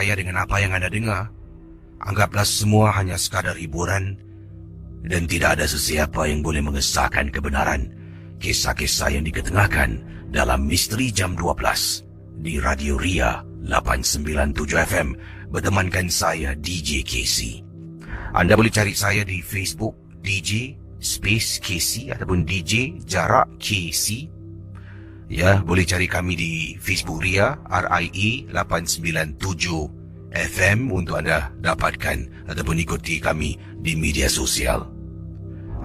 percaya dengan apa yang anda dengar. Anggaplah semua hanya sekadar hiburan dan tidak ada sesiapa yang boleh mengesahkan kebenaran kisah-kisah yang diketengahkan dalam Misteri Jam 12 di Radio Ria 897 FM bertemankan saya DJ KC. Anda boleh cari saya di Facebook DJ Space KC ataupun DJ Jarak KC. Ya, boleh cari kami di Facebook Ria RIE 897 FM untuk anda dapatkan ataupun ikuti kami di media sosial.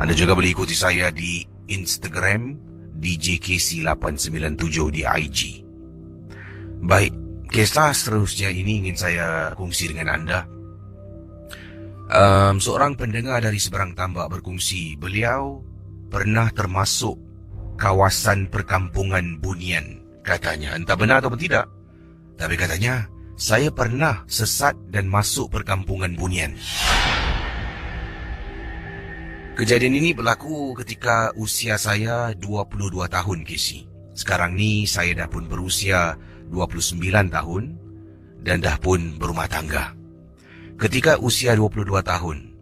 Anda juga boleh ikuti saya di Instagram DJKC897 di IG. Baik, kisah seterusnya ini ingin saya kongsi dengan anda. Seorang pendengar dari seberang tambak berkongsi beliau pernah termasuk kawasan perkampungan Bunian. Katanya, entah benar atau tidak, tapi katanya, saya pernah sesat dan masuk perkampungan Bunian. Kejadian ini berlaku ketika usia saya 22 tahun, Casey. Sekarang ni saya dah pun berusia 29 tahun dan dah pun berumah tangga. Ketika usia 22 tahun,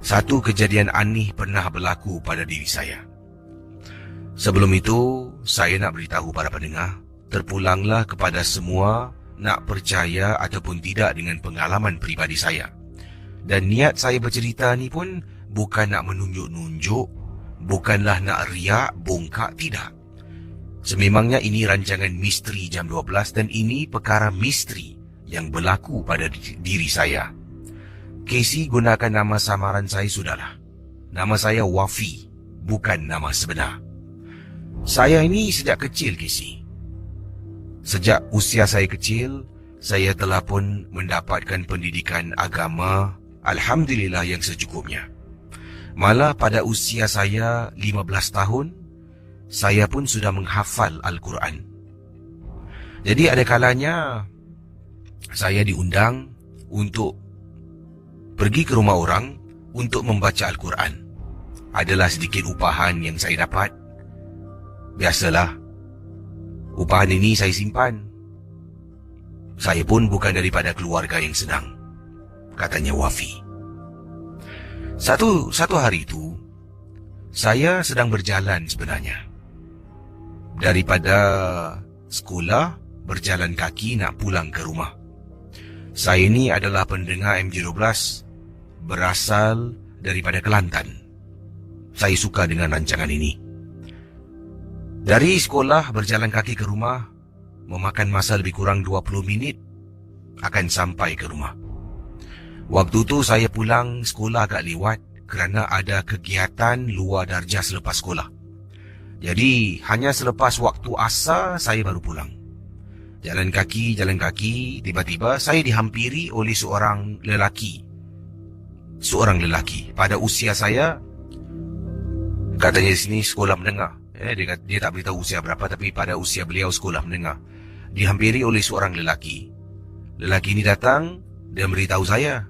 satu kejadian aneh pernah berlaku pada diri saya. Sebelum itu, saya nak beritahu para pendengar, terpulanglah kepada semua nak percaya ataupun tidak dengan pengalaman peribadi saya. Dan niat saya bercerita ni pun bukan nak menunjuk-nunjuk, bukanlah nak riak, bongkak, tidak. Sememangnya ini rancangan Misteri Jam 12 dan ini perkara misteri yang berlaku pada diri saya. Casey gunakan nama samaran saya sudahlah. Nama saya Wafi, bukan nama sebenar. Saya ini sejak kecil, Casey. Sejak usia saya kecil, saya telah pun mendapatkan pendidikan agama, alhamdulillah yang secukupnya. Malah pada usia saya 15 tahun, saya pun sudah menghafal Al-Quran. Jadi ada kalanya, saya diundang untuk pergi ke rumah orang untuk membaca Al-Quran. Adalah sedikit upahan yang saya dapat. Biasalah, upahan ini saya simpan. Saya pun bukan daripada keluarga yang senang, katanya Wafi. Satu hari itu, saya sedang berjalan sebenarnya. Daripada sekolah, berjalan kaki nak pulang ke rumah. Saya ini adalah pendengar MJ12, berasal daripada Kelantan. Saya suka dengan rancangan ini. Dari sekolah berjalan kaki ke rumah, memakan masa lebih kurang 20 minit, akan sampai ke rumah. Waktu tu saya pulang sekolah agak lewat kerana ada kegiatan luar darjah selepas sekolah. Jadi hanya selepas waktu asar saya baru pulang. Jalan kaki, tiba-tiba saya dihampiri oleh seorang lelaki. Seorang lelaki pada usia saya, katanya di sini sekolah menengah. Dia tak beritahu usia berapa, tapi pada usia beliau sekolah menengah. Dihampiri oleh seorang lelaki. Lelaki ini datang dan beritahu saya,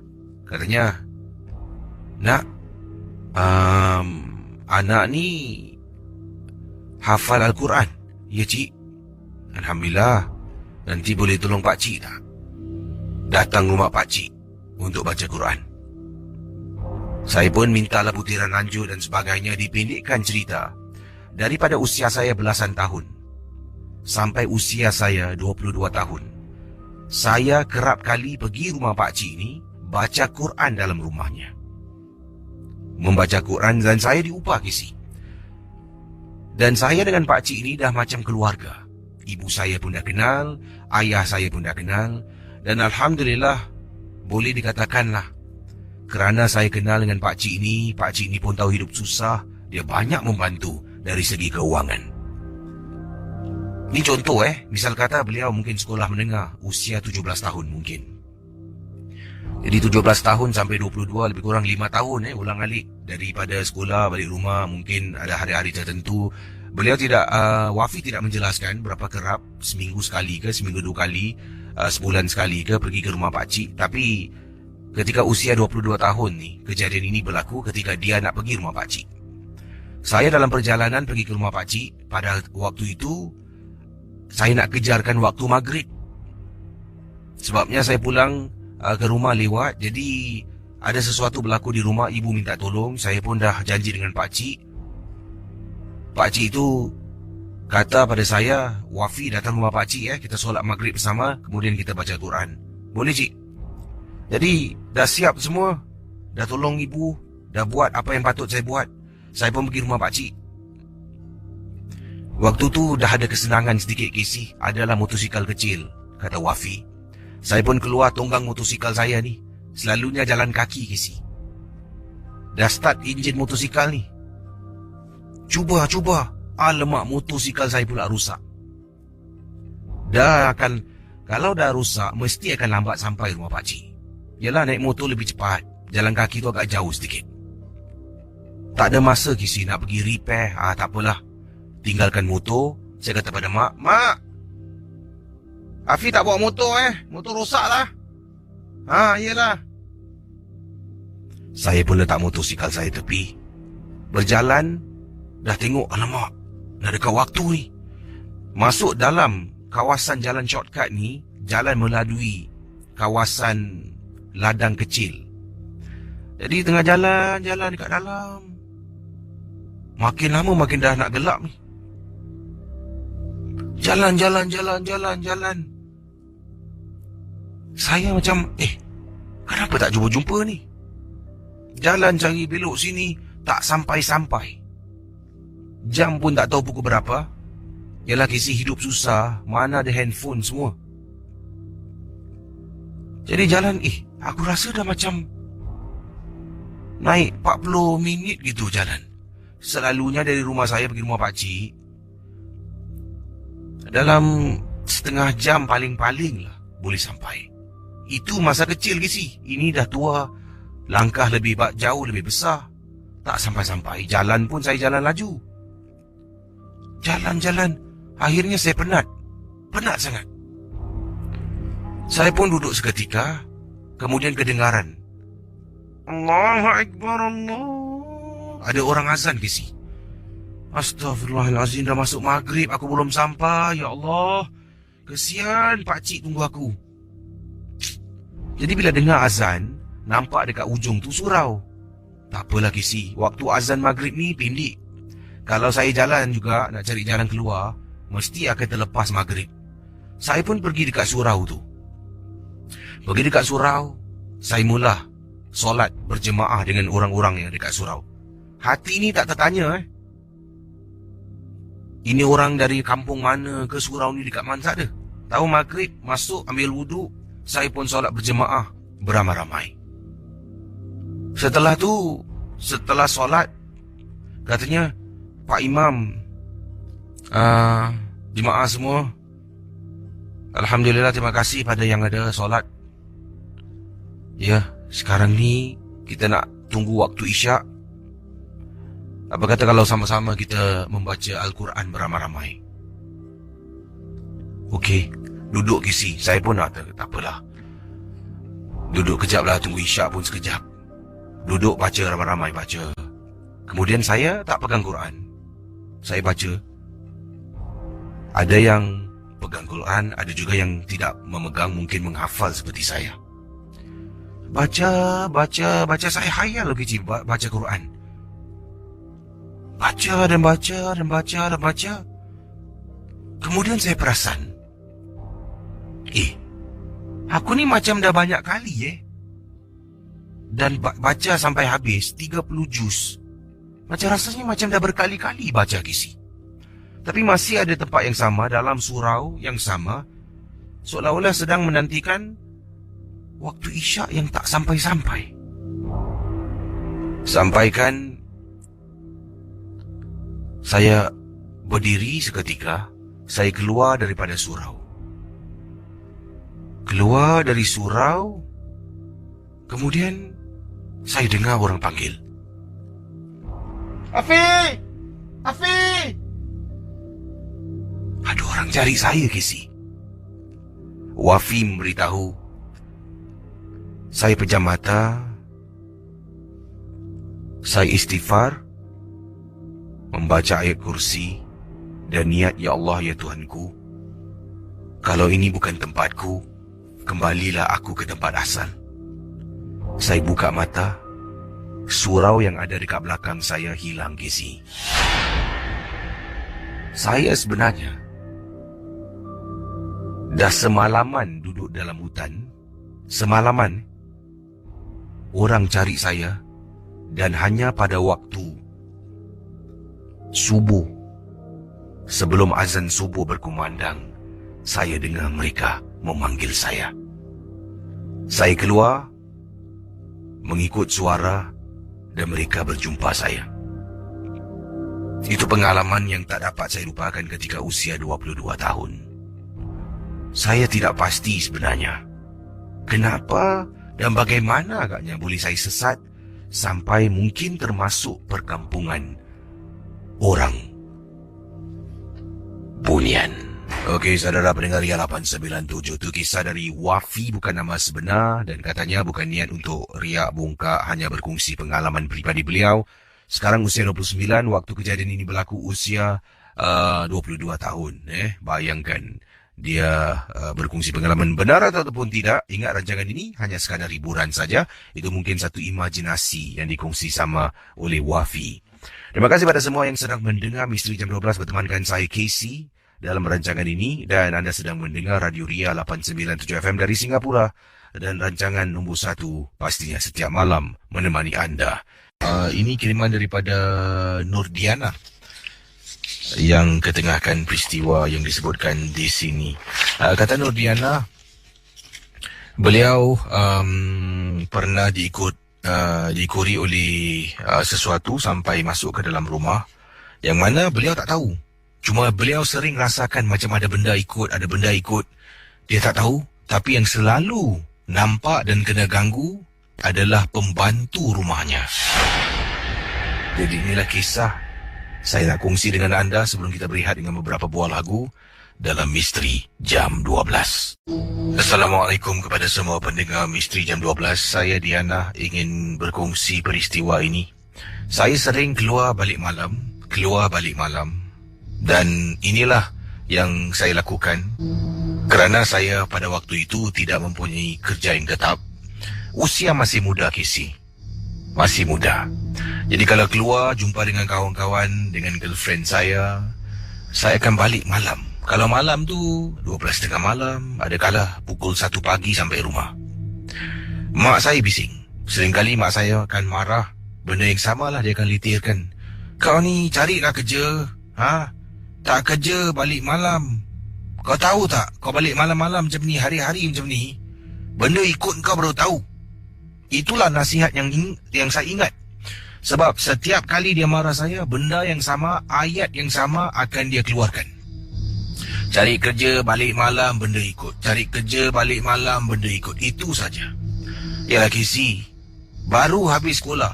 katanya, "Nak, anak ni hafal Al-Quran." "Ya, cik." "Alhamdulillah. Nanti boleh tolong pak cik tak datang rumah pak cik untuk baca Quran?" Saya pun mintalah butiran lanjut dan sebagainya. Dipendekkan cerita, daripada usia saya belasan tahun sampai usia saya 22 tahun, saya kerap kali pergi rumah pak cik ni baca Quran dalam rumahnya. Membaca Quran dan saya diupah, Kisi. Dan saya dengan pak cik ni dah macam keluarga. Ibu saya pun dah kenal, ayah saya pun dah kenal, dan alhamdulillah boleh dikatakanlah, kerana saya kenal dengan pak cik ni pun tahu hidup susah, dia banyak membantu dari segi keuangan. Ini contoh misal kata beliau mungkin sekolah menengah, usia 17 tahun mungkin. Jadi 17 tahun sampai 22, lebih kurang 5 tahun ulang-alik. Daripada sekolah balik rumah, mungkin ada hari-hari tertentu. Beliau tidak, Wafi tidak menjelaskan berapa kerap, seminggu sekali ke, seminggu 2 kali, sebulan sekali ke pergi ke rumah pakcik. Tapi ketika usia 22 tahun ni, kejadian ini berlaku ketika dia nak pergi rumah pakcik. Saya dalam perjalanan pergi ke rumah pakcik, pada waktu itu saya nak kejarkan waktu maghrib. Sebabnya saya pulang ke rumah lewat. Jadi ada sesuatu berlaku di rumah. Ibu minta tolong. Saya pun dah janji dengan pakcik. Pakcik itu kata pada saya, Wafi datang rumah pakcik kita solat maghrib bersama, kemudian kita baca Quran. Boleh cik? Jadi dah siap semua. Dah tolong ibu, dah buat apa yang patut saya buat. Saya pun pergi rumah pakcik. Waktu tu dah ada kesenangan sedikit Casey. Adalah motosikal kecil, kata Wafi. Saya pun keluar tonggang motosikal saya ni. Selalunya jalan kaki Casey. Dah start enjin motosikal ni. Cuba. Alamak, motosikal saya pula rusak. Kalau dah rusak, mesti akan lambat sampai rumah pakcik. Yalah, naik motor lebih cepat. Jalan kaki tu agak jauh sedikit. Tak ada masa Casey nak pergi repair. Tak apalah. Tinggalkan motor. Saya kata pada mak, Mak, Afi tak bawa motor motor rosak lah. Iyalah. Saya pun letak motosikal saya tepi. Berjalan. Dah tengok, alamak, dah dekat waktu ni. Masuk dalam kawasan jalan shortcut ni. Jalan melalui kawasan ladang kecil. Jadi tengah jalan dekat dalam. Makin lama makin dah nak gelap ni. Jalan. Saya macam, kenapa tak jumpa ni? Jalan cari belok sini, tak sampai-sampai. Jam pun tak tahu pukul berapa. Yalah Casey, hidup susah. Mana ada handphone semua. Jadi jalan, aku rasa dah macam naik 40 minit gitu jalan. Selalunya dari rumah saya pergi rumah pakcik dalam setengah jam paling-paling lah boleh sampai. Itu masa kecil Casey. Ini dah tua. Langkah lebih jauh lebih besar. Tak sampai-sampai. Jalan pun saya jalan laju. Jalan. Akhirnya saya penat. Penat sangat. Saya pun duduk seketika. Kemudian kedengaran, Allahu Akbar, Allah. Ada orang azan Casey. Astaghfirullahalazim, dah masuk maghrib, aku belum sampai. Ya Allah, kesian pakcik tunggu aku. Jadi bila dengar azan, nampak dekat ujung tu surau. Tak apalah Casey, waktu azan maghrib ni pendek. Kalau saya jalan juga nak cari jalan keluar, mesti akan terlepas maghrib. Saya pun pergi dekat surau tu. Pergi dekat surau, saya mula solat berjemaah dengan orang-orang yang dekat surau. Hati ni tak tertanya ini orang dari kampung mana ke, surau ni dekat mana, tak ada. Tahu maghrib, masuk, ambil wuduk, saya pun solat berjemaah beramai-ramai. Setelah solat, katanya, Pak Imam, jemaah semua, alhamdulillah, terima kasih pada yang ada solat. Ya, sekarang ni kita nak tunggu waktu isyak. Apa kata kalau sama-sama kita membaca Al-Quran beramai-ramai? Okey, duduk Casey. Saya pun tak apalah. Duduk kejap lah, tunggu isyak pun sekejap. Duduk baca ramai-ramai, baca. Kemudian saya tak pegang Quran. Saya baca. Ada yang pegang Quran, ada juga yang tidak memegang, mungkin menghafal seperti saya. Baca, saya hayal lagi baca Quran. Baca dan baca. Kemudian saya perasan, aku ni macam dah banyak kali dan baca sampai habis 30 juz. Macam rasanya macam dah berkali-kali baca Casey. Tapi masih ada tempat yang sama, dalam surau yang sama, seolah-olah sedang menantikan waktu isyak yang tak sampai-sampai. Sampaikan saya berdiri seketika, saya keluar daripada surau. Keluar dari surau, kemudian saya dengar orang panggil, Afi! Ada orang cari saya Casey. Wafi memberitahu. Saya pejam mata. Saya istighfar, membaca ayat kursi dan niat, ya Allah, ya Tuhanku, kalau ini bukan tempatku, kembalilah aku ke tempat asal. Saya buka mata. Surau yang ada dekat belakang saya hilang, Casey. Saya sebenarnya dah semalaman duduk dalam hutan. Semalaman. Orang cari saya. Dan hanya pada waktu subuh, sebelum azan subuh berkumandang, saya dengar mereka memanggil saya. Saya keluar, mengikut suara, dan mereka berjumpa saya. Itu pengalaman yang tak dapat saya lupakan ketika usia 22 tahun. Saya tidak pasti sebenarnya kenapa dan bagaimana agaknya boleh saya sesat sampai mungkin termasuk perkampungan orang Bunian. Okey, saudara pendengar Ria 897, itu kisah dari Wafi, bukan nama sebenar, dan katanya bukan niat untuk riak bongkak, hanya berkongsi pengalaman pribadi beliau. Sekarang usia 29, waktu kejadian ini berlaku usia 22 tahun. Bayangkan dia berkongsi pengalaman benar ataupun tidak. Ingat, rancangan ini hanya sekadar hiburan saja. Itu mungkin satu imajinasi yang dikongsi sama oleh Wafi. Terima kasih pada semua yang sedang mendengar Misteri Jam 12 bertemankan saya, Casey, dalam rancangan ini. Dan anda sedang mendengar Radio Ria 897 FM dari Singapura. Dan rancangan nombor 1 pastinya setiap malam menemani anda. Ini kiriman daripada Nurdiana yang ketengahkan peristiwa yang disebutkan di sini. Kata Nurdiana, beliau pernah diikuri oleh sesuatu sampai masuk ke dalam rumah yang mana beliau tak tahu. Cuma beliau sering rasakan macam ada benda ikut. Dia tak tahu, tapi yang selalu nampak dan kena ganggu adalah pembantu rumahnya. Jadi inilah kisah saya nak kongsi dengan anda sebelum kita berehat dengan beberapa buah lagu dalam Misteri Jam 12. Assalamualaikum kepada semua pendengar Misteri Jam 12. Saya Diana ingin berkongsi peristiwa ini. Saya sering keluar balik malam. Dan inilah yang saya lakukan kerana saya pada waktu itu tidak mempunyai kerja yang tetap. Usia masih muda, Casey. Masih muda. Jadi kalau keluar jumpa dengan kawan-kawan, dengan girlfriend saya akan balik malam. Kalau malam tu 12.30 malam, ada kala pukul 1 pagi sampai rumah. Mak saya bising. Seringkali mak saya akan marah. Benda yang samalah dia akan litirkan. Kau ni carilah kerja. Tak kerja balik malam. Kau tahu tak, kau balik malam-malam macam ni, hari-hari macam ni, benda ikut kau baru tahu. Itulah nasihat yang saya ingat. Sebab setiap kali dia marah saya, benda yang sama, ayat yang sama akan dia keluarkan. Cari kerja balik malam, benda ikut. Cari kerja balik malam, benda ikut. Itu saja. Yalah, Casey, baru habis sekolah.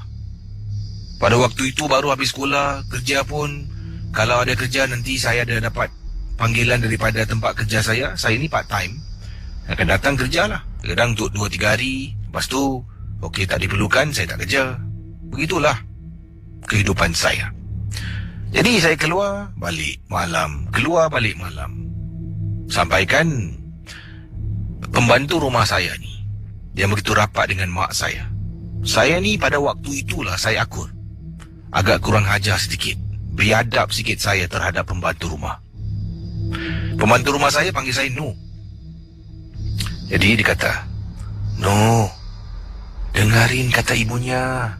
Pada waktu itu baru habis sekolah, kerja pun, kalau ada kerja nanti saya ada dapat panggilan daripada tempat kerja saya. Saya ni part time, akan datang kerja lah. Kadang untuk 2-3 hari. Lepas tu, okey, tak diperlukan, saya tak kerja. Begitulah kehidupan saya. Jadi saya keluar balik malam. Sampaikan pembantu rumah saya ni, dia begitu rapat dengan mak saya. Saya ni pada waktu itulah saya akur. Agak kurang ajar sedikit. Biadab sikit saya terhadap pembantu rumah. Pembantu rumah saya panggil saya No. Jadi dia kata, No, dengarin kata ibunya.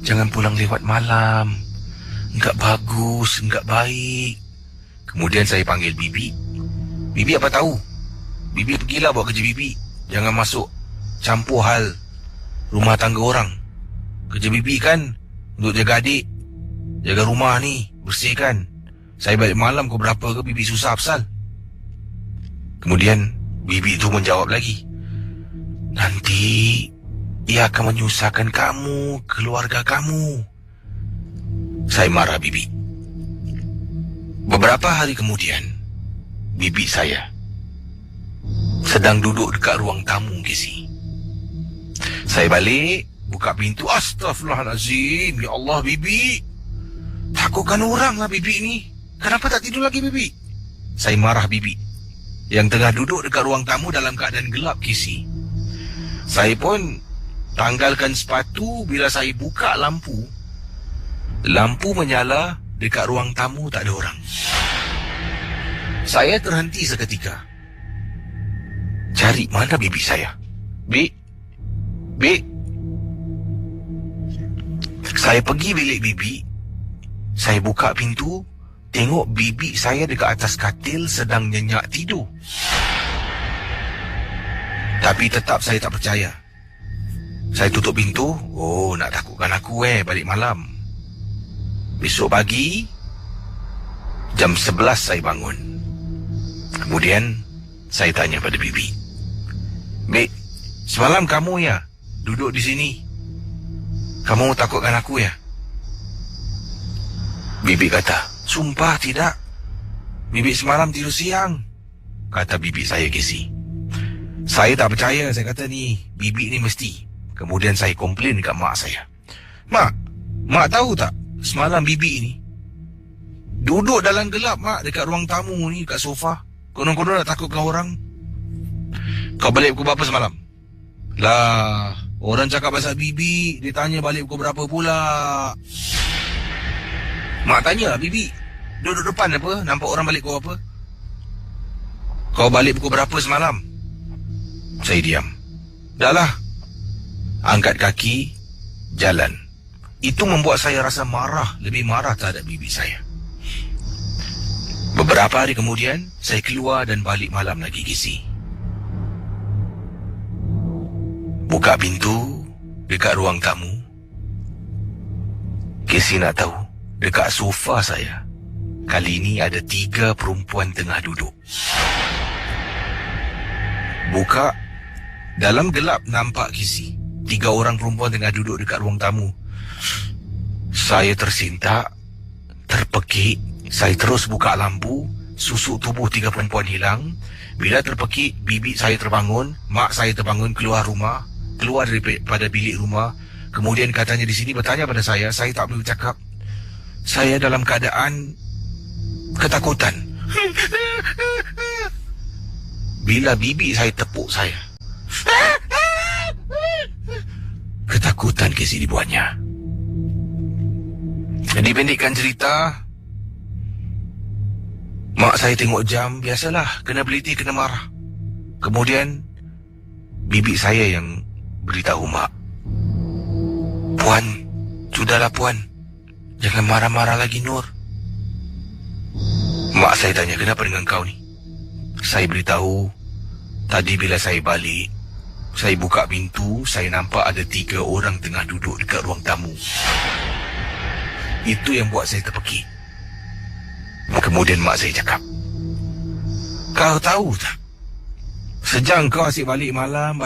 Jangan pulang lewat malam. Enggak bagus, enggak baik. Kemudian saya panggil Bibi. Bibi apa tahu? Bibi pergilah buat kerja Bibi. Jangan masuk campur hal rumah tangga orang. Kerja Bibi kan untuk jaga adik, jaga rumah ni, bersihkan. Saya balik malam kau berapa ke Bibi susah apsal. Kemudian Bibi tu menjawab lagi, nanti ia akan menyusahkan kamu, keluarga kamu. Saya marah Bibi. Beberapa hari kemudian, Bibi saya sedang duduk dekat ruang tamu, Casey. Saya balik, buka pintu. Astaghfirullahalazim. Ya Allah, Bibi. Takutkan orang lah Bibi ni. Kenapa tak tidur lagi, Bibi? Saya marah Bibi. yang tengah duduk dekat ruang tamu dalam keadaan gelap, Casey. Saya pun tanggalkan sepatu. Bila saya buka lampu, lampu menyala. Dekat ruang tamu tak ada orang. Saya terhenti seketika. Cari mana bibi saya. Bik. Saya pergi bilik bibi. Saya buka pintu. Tengok bibi saya dekat atas katil sedang nyenyak tidur. Tapi tetap saya tak percaya. Saya tutup pintu. Oh, nak takutkan aku balik malam. Besok pagi, jam 11 saya bangun. Kemudian, saya tanya pada bibi. Bik, semalam kamu ya duduk di sini? Kamu takutkan aku ya? Bibi kata, sumpah tidak. Bibi semalam tidur siang. Kata bibi saya, Casey. Saya tak percaya. Saya kata ni, bibi ni mesti. Kemudian saya komplain dekat mak saya. Mak tahu tak? Semalam bibi ni duduk dalam gelap, mak, dekat ruang tamu ni, dekat sofa. Konon-konon nak takutkan orang. Kau balik pukul berapa semalam? Lah, orang cakap pasal bibi. Dia tanya balik pukul berapa pula. Mak tanya, bibi duduk depan apa? Nampak orang balik pukul berapa? Kau balik pukul berapa semalam? Saya diam. Dah lah. Angkat kaki, jalan. Itu membuat saya rasa marah, lebih marah terhadap bibi saya. Beberapa hari kemudian, saya keluar dan balik malam lagi, Casey. Buka pintu dekat ruang tamu. Casey nak tahu, dekat sofa saya, kali ini ada 3 perempuan tengah duduk. Buka, dalam gelap nampak, Casey, 3 orang perempuan tengah duduk dekat ruang tamu. Saya tersintak, terpekik. Saya terus buka lampu. Susuk tubuh 3 perempuan hilang. Bila terpekik, bibi saya terbangun. Mak saya terbangun, keluar rumah. Keluar daripada bilik rumah. Kemudian katanya di sini bertanya pada saya. Saya tak boleh bercakap. Saya dalam keadaan ketakutan. Bila bibi saya tepuk saya, ketakutan Casey dibuatnya. Dipendekkan cerita, mak saya tengok jam. Biasalah, kena beliti, kena marah. Kemudian bibi saya yang beritahu mak, Puan, sudahlah Puan, jangan marah-marah lagi Nur. Mak saya tanya, kenapa dengan kau ni? Saya beritahu, tadi bila saya balik, saya buka pintu, saya nampak ada 3 orang tengah duduk dekat ruang tamu. Itu yang buat saya terpekik. Kemudian mak saya cakap, kau tahu tak? Sejak kau asyik balik malam,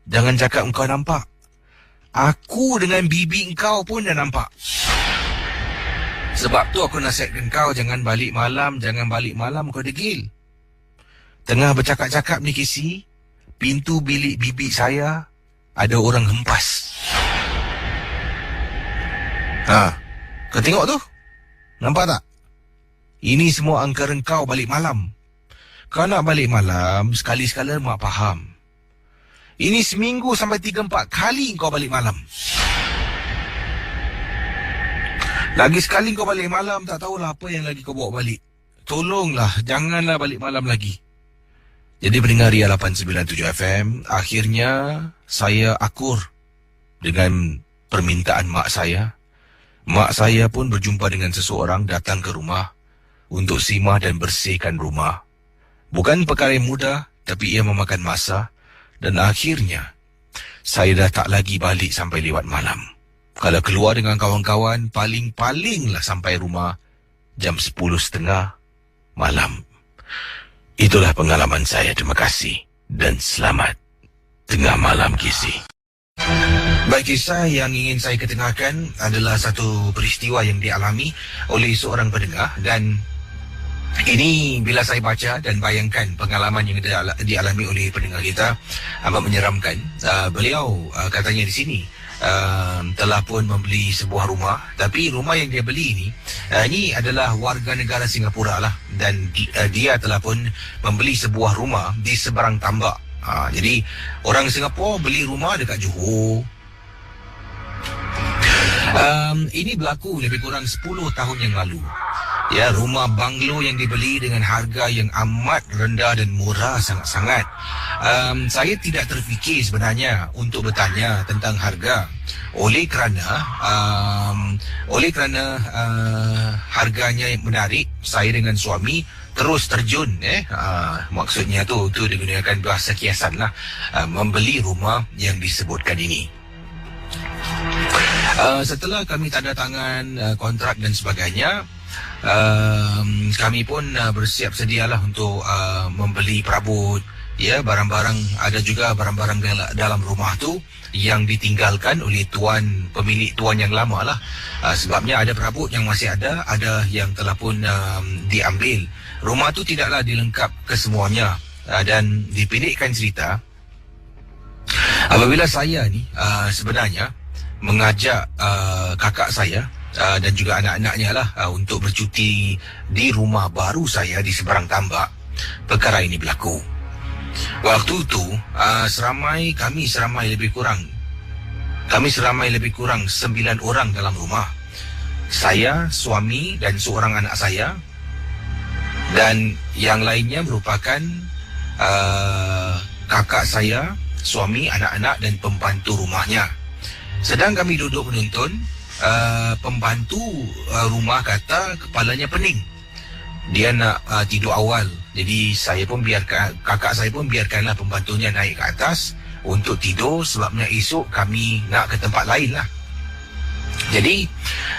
jangan cakap engkau nampak. Aku dengan bibi engkau pun dah nampak. Sebab tu aku nasihatkan kau, jangan balik malam kau degil. Tengah bercakap-cakap ni, Casey, pintu bilik bibi saya ada orang hempas. Kau tengok tu? Nampak tak? Ini semua angkara kau balik malam. Kau nak balik malam, sekali-sekala mak faham. Ini seminggu sampai 3-4 kali kau balik malam. Lagi sekali kau balik malam, tak tahulah apa yang lagi kau bawa balik. Tolonglah, janganlah balik malam lagi. Jadi pendengar Ria 897 FM, akhirnya saya akur dengan permintaan mak saya. Mak saya pun berjumpa dengan seseorang datang ke rumah untuk simah dan bersihkan rumah. Bukan perkara yang mudah, tapi ia memakan masa. Dan akhirnya, saya dah tak lagi balik sampai lewat malam. Kalau keluar dengan kawan-kawan, paling-palinglah sampai rumah jam 10.30 malam. Itulah pengalaman saya. Terima kasih dan selamat tengah malam, Casey. Baik, kisah yang ingin saya ketengahkan adalah satu peristiwa yang dialami oleh seorang pendengar. Dan ini bila saya baca dan bayangkan pengalaman yang dialami oleh pendengar kita, amat menyeramkan. Beliau katanya di sini, telah pun membeli sebuah rumah. Tapi rumah yang dia beli ini adalah warga negara Singapura lah. Dan dia telah pun membeli sebuah rumah di seberang tambak. Jadi orang Singapura beli rumah dekat Johor. Ini berlaku lebih kurang 10 tahun yang lalu. Ya, rumah banglo yang dibeli dengan harga yang amat rendah dan murah sangat-sangat. Saya tidak terfikir sebenarnya untuk bertanya tentang harga. Oleh kerana harganya yang menarik, saya dengan suami terus terjun. Maksudnya tu digunakan bahasa kiasan lah, membeli rumah yang disebutkan ini. Setelah kami tanda tangan kontrak dan sebagainya, kami pun bersiap sedialah untuk membeli perabot, ya, barang-barang. Ada juga barang-barang dalam rumah tu yang ditinggalkan oleh pemilik tuan yang lama lah. Sebabnya ada perabot yang masih ada yang telah pun diambil. Rumah tu tidaklah dilengkap kesemuanya. Dan dipendekkan cerita, apabila saya ni sebenarnya mengajak kakak saya dan juga anak-anaknya lah untuk bercuti di rumah baru saya di seberang tambak, perkara ini berlaku. Waktu itu kami seramai lebih kurang 9 orang dalam rumah. Saya, suami dan seorang anak saya, dan yang lainnya merupakan kakak saya, suami, anak-anak dan pembantu rumahnya. Sedang kami duduk menonton, pembantu rumah kata kepalanya pening. Dia nak tidur awal. Jadi kakak saya pun biarkanlah pembantunya naik ke atas untuk tidur, sebabnya esok kami nak ke tempat lain lah. Jadi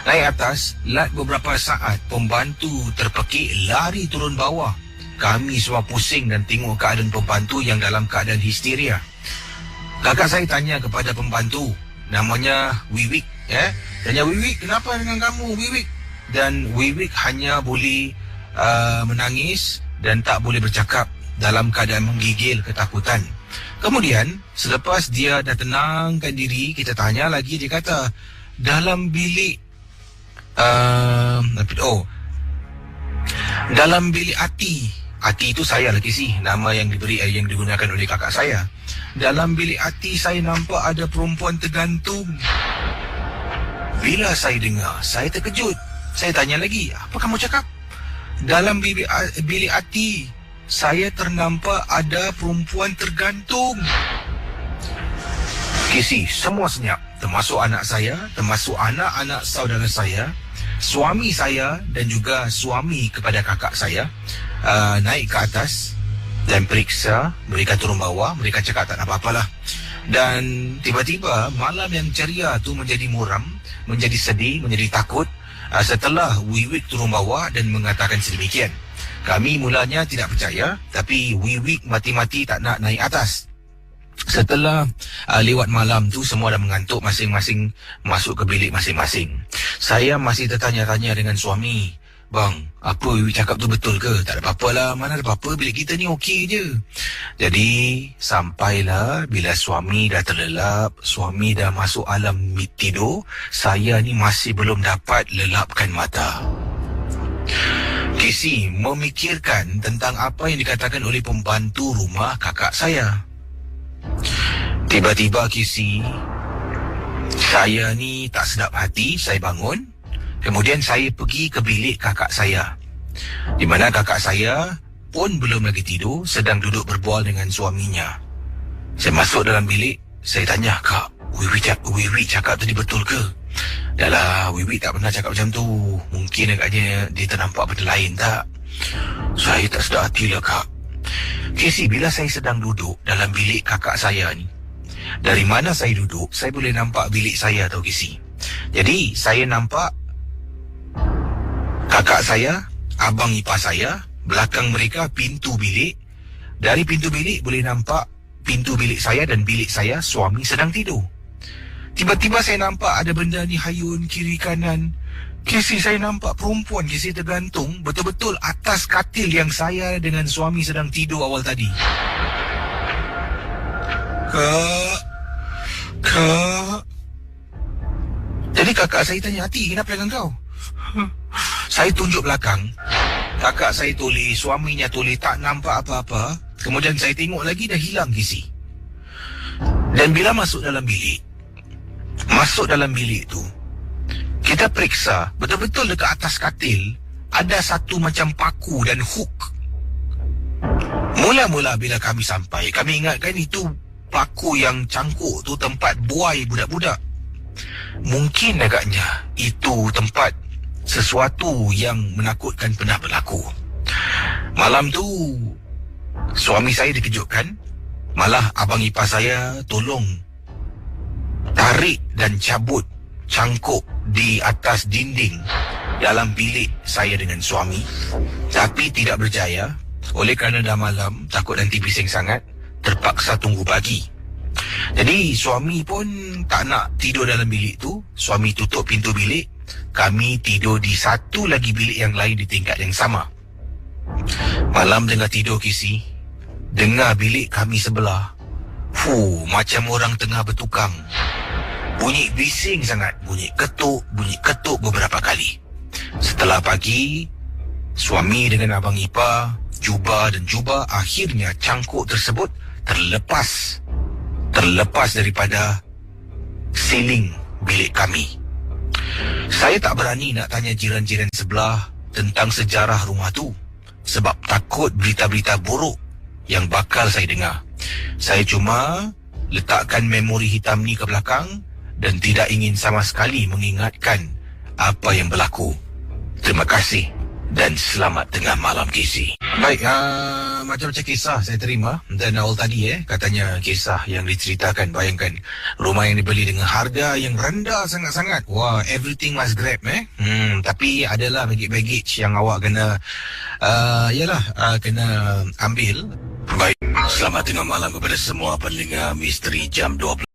naik atas, beberapa saat pembantu terpekik lari turun bawah. Kami semua pusing dan tengok keadaan pembantu yang dalam keadaan histeria. Kakak saya tanya kepada pembantu, namanya Wiwik, tanya, Wiwik, kenapa dengan kamu, Wiwik? Dan Wiwik hanya boleh menangis dan tak boleh bercakap dalam keadaan menggigil ketakutan. Kemudian selepas dia dah tenangkan diri, kita tanya lagi. Dia kata dalam bilik dalam bilik Ati itu saya lagi sih, nama yang digunakan oleh kakak saya. Dalam bilik Ati saya nampak ada perempuan tergantung. Bila saya dengar, saya terkejut. Saya tanya lagi, apa kamu cakap? Dalam bilik Ati saya ternampak ada perempuan tergantung. Kisi, semua senyap, termasuk anak saya, termasuk anak-anak saudara saya, suami saya dan juga suami kepada kakak saya. Naik ke atas dan periksa. Mereka turun bawah. Mereka cakap tak ada apa-apalah. Dan tiba-tiba malam yang ceria tu menjadi muram, menjadi sedih, menjadi takut setelah Wiwik turun bawah dan mengatakan sedemikian. Kami mulanya tidak percaya, tapi Wiwik mati-mati tak nak naik atas. Setelah lewat malam tu, semua dah mengantuk, masing-masing masuk ke bilik masing-masing. Saya masih tertanya-tanya dengan suami, bang, apa Wiwik cakap tu betul ke? Tak ada apa-apa lah, mana ada apa-apa, bilik kita ni okey je. Jadi sampailah bila suami dah terlelap, suami dah masuk alam tidur, saya ni masih belum dapat lelapkan mata. Kisi memikirkan tentang apa yang dikatakan oleh pembantu rumah kakak saya. Tiba-tiba Kisi, saya ni tak sedap hati. Saya bangun. Kemudian saya pergi ke bilik kakak saya, di mana kakak saya pun belum lagi tidur, sedang duduk berbual dengan suaminya. Saya masuk dalam bilik. Saya tanya, Kak, Wiwik cakap tadi betul ke? Dahlah, Wiwik tak pernah cakap macam tu. Mungkin agaknya dia ternampak benda lain tak? Saya tak sedar hatilah, Kak. Kisi, bila saya sedang duduk dalam bilik kakak saya ni, dari mana saya duduk, saya boleh nampak bilik saya tau, Kisi. Jadi saya nampak kakak saya, abang ipar saya, belakang mereka pintu bilik. Dari pintu bilik boleh nampak pintu bilik saya dan bilik saya, suami sedang tidur. Tiba-tiba saya nampak ada benda ni hayun kiri kanan. Kisi, saya nampak perempuan, Kisi, tergantung betul-betul atas katil yang saya dengan suami sedang tidur awal tadi. Kak, Habis kakak saya tanya, Hati, kenapa dengan kau? Saya tunjuk belakang. Kakak saya tulis, suaminya tulis, tak nampak apa-apa. Kemudian saya tengok lagi, dah hilang kisi. Dan bila masuk dalam bilik tu, kita periksa, betul-betul dekat atas katil, ada satu macam paku dan hook. Mula-mula bila kami sampai, kami ingatkan itu paku yang cangkuk tu tempat buai budak-budak. Mungkin agaknya itu tempat sesuatu yang menakutkan pernah berlaku. Malam tu, suami saya dikejutkan. Malah abang ipar saya tolong tarik dan cabut cangkuk di atas dinding dalam bilik saya dengan suami. Tapi tidak berjaya. Oleh kerana dah malam, takut nanti bising sangat, terpaksa tunggu pagi. Jadi suami pun tak nak tidur dalam bilik tu. Suami tutup pintu bilik. Kami tidur di satu lagi bilik yang lain di tingkat yang sama. Malam tengah tidur kisi, dengar bilik kami sebelah, macam orang tengah bertukang. Bunyi bising sangat, bunyi ketuk beberapa kali. Setelah pagi, suami dengan abang ipar jubah, akhirnya cangkuk tersebut terlepas daripada siling bilik kami. Saya tak berani nak tanya jiran-jiran sebelah tentang sejarah rumah tu, sebab takut berita-berita buruk yang bakal saya dengar. Saya cuma letakkan memori hitam ni ke belakang dan tidak ingin sama sekali mengingatkan apa yang berlaku. Terima kasih dan selamat tengah malam, Casey. Baik, macam-macam kisah saya terima. Dan awal tadi katanya kisah yang diceritakan, bayangkan rumah yang dibeli dengan harga yang rendah sangat-sangat. Wah, everything must grab tapi adalah baggage yang awak kena kena ambil. Baik, selamat tengah malam kepada semua pendengar Misteri Jam 12.